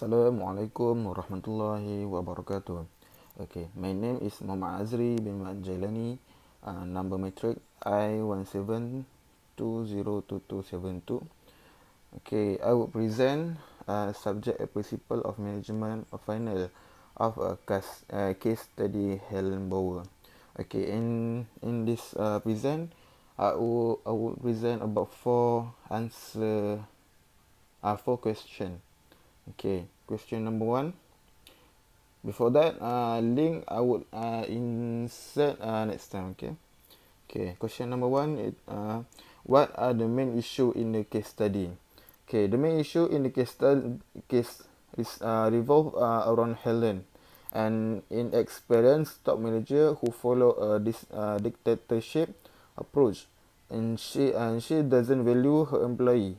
Assalamualaikum warahmatullahi wabarakatuh. Okay, my name is Muhammad AZRI bin JAILANI. Number MATRIK I17202272. Okay, I will present subject a principle of management of final of a case study Helen Bower. Okay, in this present, I will present about four question. Okay, question number one. Before that, link I would insert next time. Okay. Okay. Question number one. What are the main issue in the case study? Okay. The main issue in the case is revolve around Helen, an inexperienced top manager who follow this dictatorship approach, and she doesn't value her employee.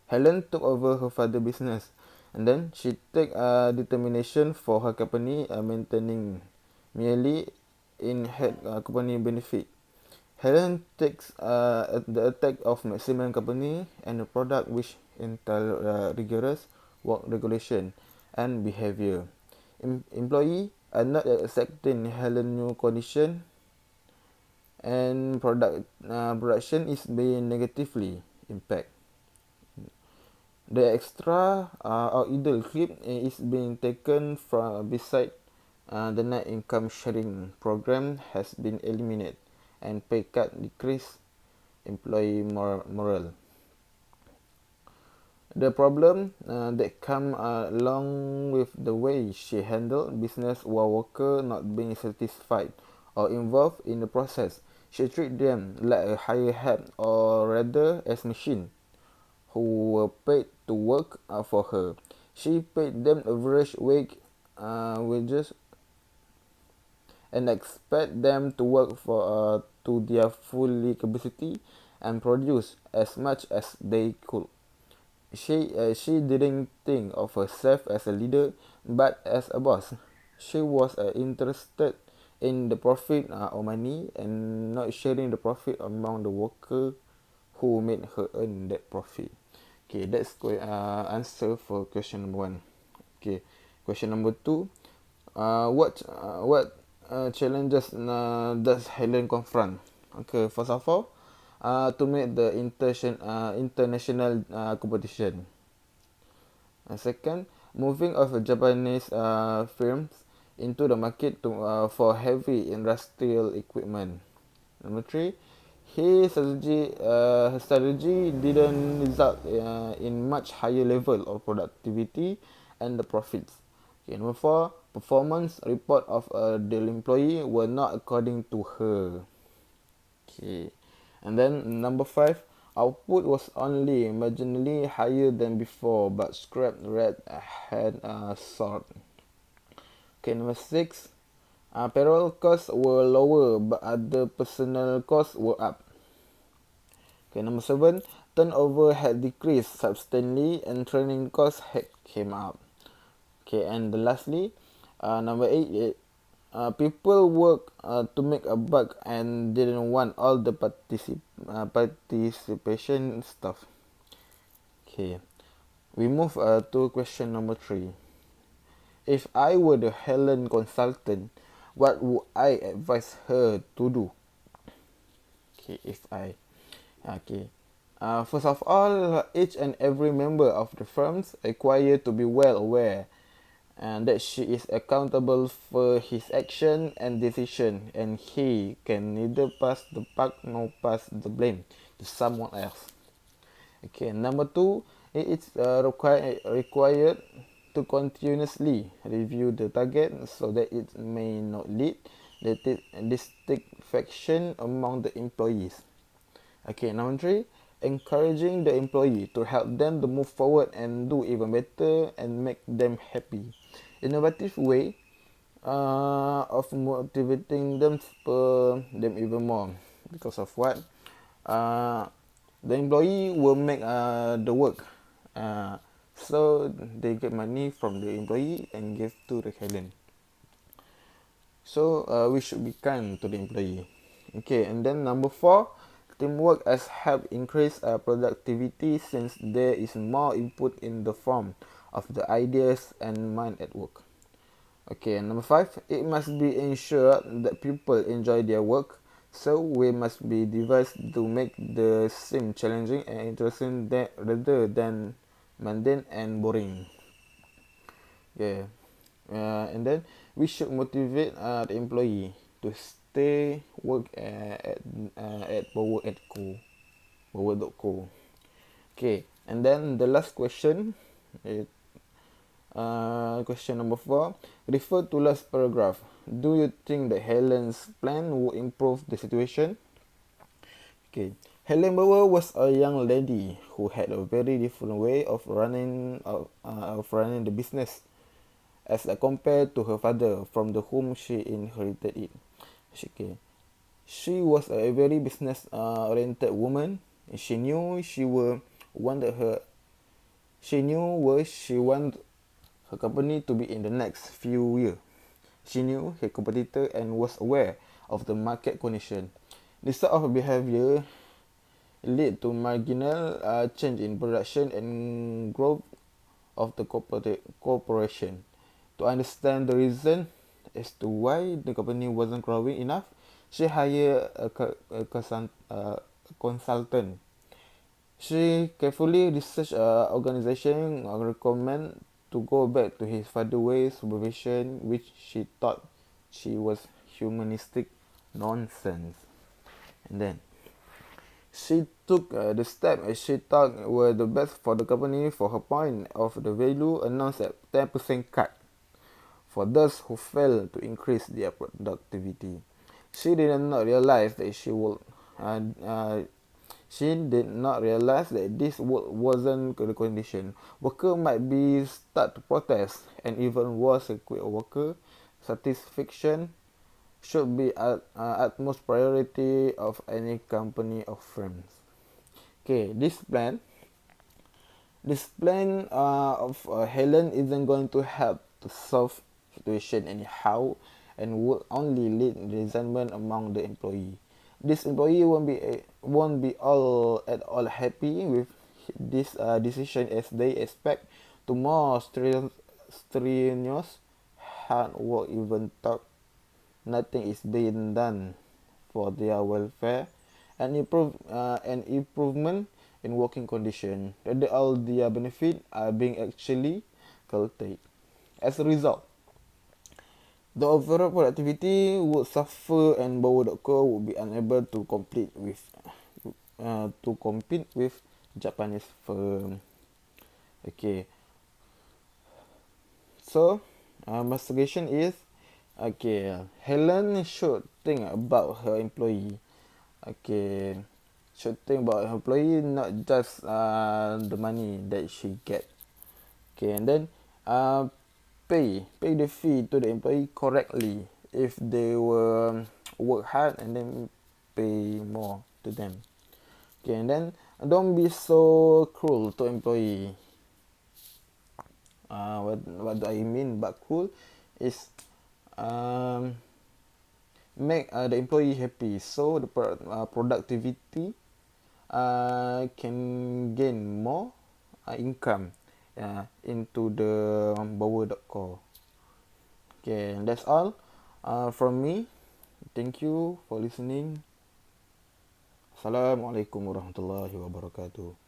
Helen took over her father's business, and then she take determination for her company maintaining merely in head company benefit. Helen takes the attack of maximum company and a product which entail rigorous work regulation and behavior. Employee are not accepting Helen new condition, and production is being negatively impact. The extra or idle clip is being taken from beside the net income sharing program has been eliminated, and pay cut decrease employee morale. The problem that come along with the way she handled business while worker not being satisfied or involved in the process. She treat them like a hired hand, or rather as machine who were paid to work for her. She paid them average wages and expect them to work for to their full capacity and produce as much as they could. She didn't think of herself as a leader, but as a boss. She was interested in the profit or money, and not sharing the profit among the worker who made her earn that profit. Okay, that's answer for question number one. Okay, question number two. What challenges does Helen confront? Okay, first of all, to meet the international competition. Second, moving of Japanese firms into the market for heavy industrial equipment. Number three, her strategy didn't result in much higher level of productivity and the profits. Okay, number four, performance report of the employee were not according to her. Okay, and then number five, output was only marginally higher than before, but scrap rate had soared. Okay, number six, payroll costs were lower, but other personnel costs were up. Okay, number seven, turnover had decreased substantially and training costs had came up. Okay, and lastly, number eight, people work to make a buck and didn't want all the participation stuff. Okay, we move to question number three. If I were the Helen consultant, what would I advise her to do? Okay, first of all, each and every member of the firms required to be well aware and that she is accountable for his action and decision, and he can neither pass the buck nor pass the blame to someone else. Okay, number two, it is required to continuously review the target so that it may not lead the dissatisfaction among the employees. Okay, number three, encouraging the employee to help them to move forward and do even better and make them happy. Innovative way of motivating them spur them even more, because of what? The employee will make the work, so they get money from the employee and give to the Helen. So we should be kind to the employee. Okay, and then number four, Teamwork has helped increase productivity since there is more input in the form of the ideas and mind at work. Okay, number 5, it must be ensured that people enjoy their work, so we must be devised to make the same challenging and interesting rather than mundane and boring. Yeah, and then we should motivate the employee to stay work at power.co. Okay, and then the last question, is question number 4. Refer to last paragraph. Do you think that Helen's plan will improve the situation? Okay. Helen Bauer was a young lady who had a very different way of running the business as compared to her father, from the whom she inherited it. Okay. She was a very business oriented woman. She knew wanted her she knew where she wanted her company to be in the next few years. She knew her competitor and was aware of the market condition. This sort of behavior led to marginal change in production and growth of the corporation. To understand the reason as to why the company wasn't growing enough, she hired a consultant. She carefully researched organization recommend to go back to his father's way supervision, which she thought she was humanistic nonsense. And then she took the step she thought were the best for the company. For her point of the value announced a 10% cut for those who failed to increase their productivity. She did not realize that uh, uh, she did not realize that this wasn't the condition. Worker might be start to protest, and even worse, quit worker satisfaction should be utmost priority of any company or firms. Okay, this plan of Helen isn't going to help to solve situation anyhow, and will only lead resentment among the employee. This employee won't be all at all happy with this decision, as they expect to more strenuous hard work, even though nothing is being done for their welfare and improvement in working condition. Rather, all their benefits are being actually curtailed. As a result, the overall productivity would suffer, and Bowo.co would be unable to compete with Japanese firm. Okay, so my suggestion is, okay, Helen should think about her employee. Okay, should think about her employee, not just the money that she get. Okay, and then pay the fee to the employee correctly. If they will work hard, and then pay more to them. Okay, and then don't be so cruel to employee. What do I mean by cruel is, make the employee happy, so the productivity can gain more income into the Bowo.co. Okay, that's all from me. Thank you for listening. Assalamualaikum warahmatullahi wabarakatuh.